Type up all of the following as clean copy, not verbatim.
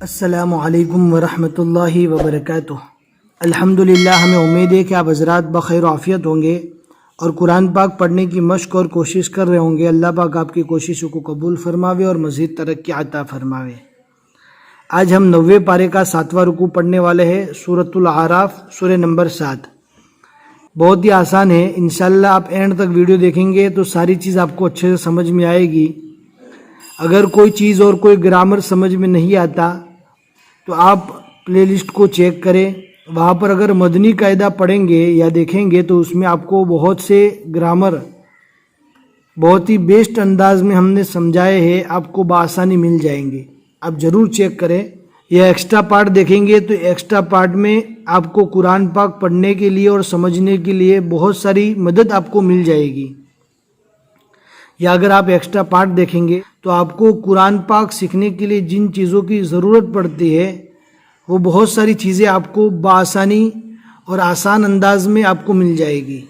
السلام علیکم ورحمۃ اللہ وبرکاتہ۔ الحمدللہ، ہمیں امید ہے کہ آپ حضرات بخیر و عافیت ہوں گے اور قرآن پاک پڑھنے کی مشق اور کوشش کر رہے ہوں گے۔ اللہ پاک آپ کی کوششوں کو قبول فرماوے اور مزید ترقی عطا فرماوے۔ آج ہم 90 پارے کا 7واں رکوع پڑھنے والے ہیں، سورۃ الاعراف، سورہ نمبر 7۔ بہت ہی آسان ہے، انشاءاللہ آپ اینڈ تک ویڈیو دیکھیں گے تو ساری چیز آپ کو اچھے سے سمجھ میں آئے گی۔ اگر کوئی چیز اور کوئی گرامر سمجھ میں نہیں آتا تو آپ پلے لسٹ کو چیک کریں، وہاں پر اگر مدنی قاعدہ پڑھیں گے یا دیکھیں گے تو اس میں آپ کو بہت سے گرامر بہت ہی بیسٹ انداز میں ہم نے سمجھائے ہیں، آپ کو بآسانی مل جائیں گے۔ آپ ضرور چیک کریں، یا ایکسٹرا پارٹ دیکھیں گے تو ایکسٹرا پارٹ میں آپ کو قرآن پاک پڑھنے کے لیے اور سمجھنے کے لیے بہت ساری مدد آپ کو مل جائے گی۔ یا اگر آپ ایکسٹرا پارٹ دیکھیں گے تو آپ کو قرآن پاک سیکھنے کے لیے جن چیزوں کی ضرورت پڑتی ہے وہ بہت ساری چیزیں آپ کو بآسانی اور آسان انداز میں آپ کو مل جائے گی۔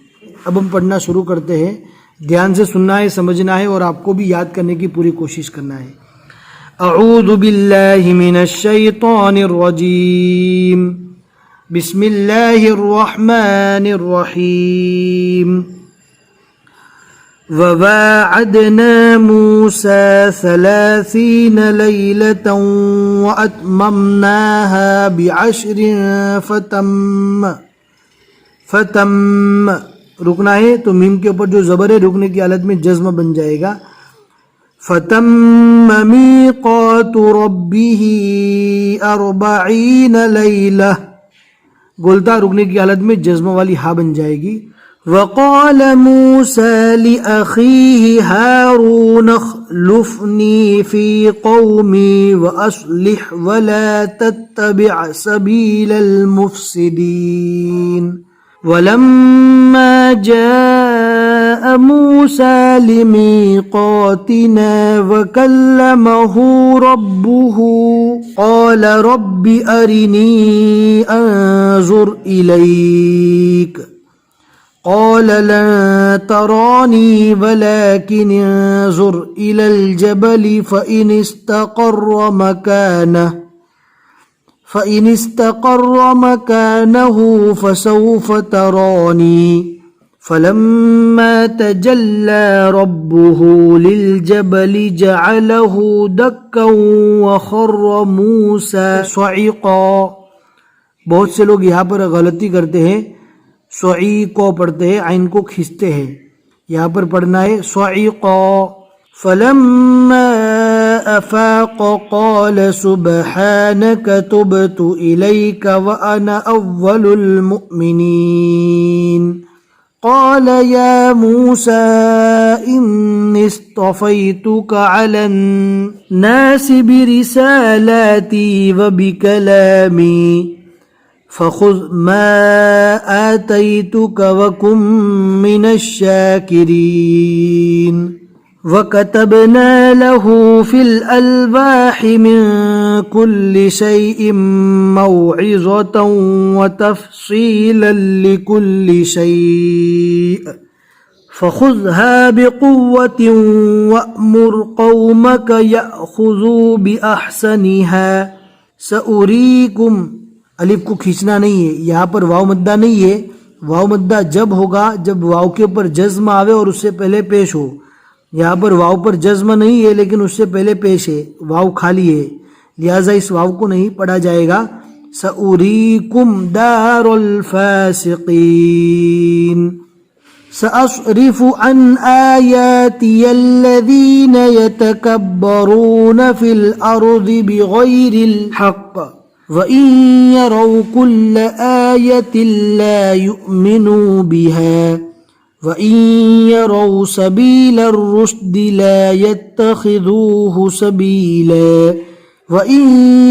اب ہم پڑھنا شروع کرتے ہیں، دھیان سے سننا ہے، سمجھنا ہے اور آپ کو بھی یاد کرنے کی پوری کوشش کرنا ہے۔ اعوذ باللہ من الشیطان الرجیم، بسم اللہ الرحمن الرحیم۔ وَوَاعَدْنَا مُوسَى 30 لَيْلَةً وَأَتْمَمْنَاهَا ب10 فتم رکنا ہے تو میم کے اوپر جو زبر ہے رکنے کی حالت میں جزم بن جائے گا۔ فتم میقات ربه 40 لیلہ، گولتا رکنے کی حالت میں جزم والی ہا بن جائے گی۔ وقال موسى لأخيه هارون اخلفني في قومي وأصلح ولا تتبع سبيل المفسدين ولما جاء موسى لميقاتنا وكلمه ربه قال رب أرني أنظر إليك قال لن تراني ولكن انظر إلى الجبل فإن استقر مكانه فسوف تراني فلما تجلى ربه للجبل جعله دكا وخر موسى صعقا۔ بہت سے لوگ یہاں پر غلطی کرتے ہیں، سعی کو پڑھتے ہیں، عین کو کھینچتے ہیں، یہاں پر پڑھنا ہے صعقا۔ فلما افاق قال سبحانك تبت إليك وأنا أول المؤمنين قال يا موسى إني اصطفيتك على الناس برسالاتي وبكلامي فخذ ما آتيتك وكن من الشاكرين وكتبنا له في الألواح من كل شيء موعظة وتفصيلا لكل شيء فخذها بقوة وأمر قومك يأخذوا بأحسنها سأريكم۔ الف کو کھینچنا نہیں ہے، یہاں پر واو مدہ نہیں ہے، واو مدہ جب ہوگا جب واو کے اوپر جزم آوے اور اس سے پہلے پیش ہو۔ یہاں پر واو پر جزم نہیں ہے لیکن اس سے پہلے پیش ہے، واو خالی ہے، لہٰذا اس واو کو نہیں پڑھا جائے گا۔ سأریکم دار الفاسقین۔ سأصرف عن آیاتی الذین یتکبرون فی الارض بغیر الحق وَإِن يَرَوْا كُلَّ آيَةٍ لَا يُؤْمِنُوا بِهَا وَإِن يَرَوْا سَبِيلَ الرُّشْدِ لَا يَتَّخِذُوهُ سَبِيلًا وَإِن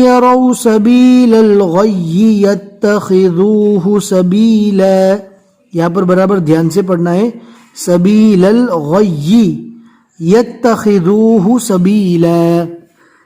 يَرَوْا سَبِيلَ الْغَيِّ يَتَّخِذُوهُ سَبِيلًا، یہاں پر برابر دھیان سے پڑھنا ہے، سبیل الغی یتخذوہ سبیلا۔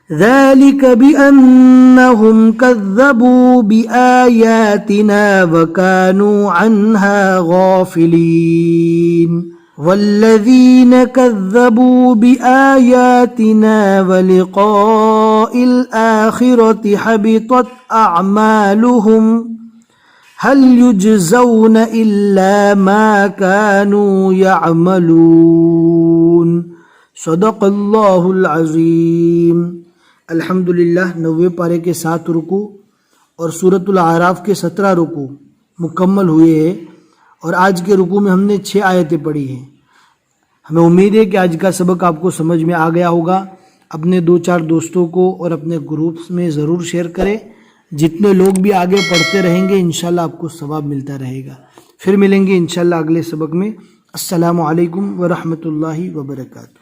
ذلك بأنهم كذبوا بآياتنا وكانوا عنها غافلين۔ والذین کذبوا بآیاتنا ولقاء الآخرة حبطت اعمالهم هل یجزون الا ما كانوا يعملون صدق اللہ العظیم۔ الحمدللہ 90 پارے کے 7 رکوع اور سورۃ الاعراف کے 17 رکوع مکمل ہوئے ہیں، اور آج کے رکوع میں ہم نے 6 آیتیں پڑھی ہیں۔ ہمیں امید ہے کہ آج کا سبق آپ کو سمجھ میں آ گیا ہوگا۔ اپنے 2-4 دوستوں کو اور اپنے گروپس میں ضرور شیئر کریں۔ جتنے لوگ بھی آگے پڑھتے رہیں گے انشاءاللہ آپ کو ثواب ملتا رہے گا۔ پھر ملیں گے انشاءاللہ اگلے سبق میں۔ السلام علیکم ورحمۃ اللہ وبرکاتہ۔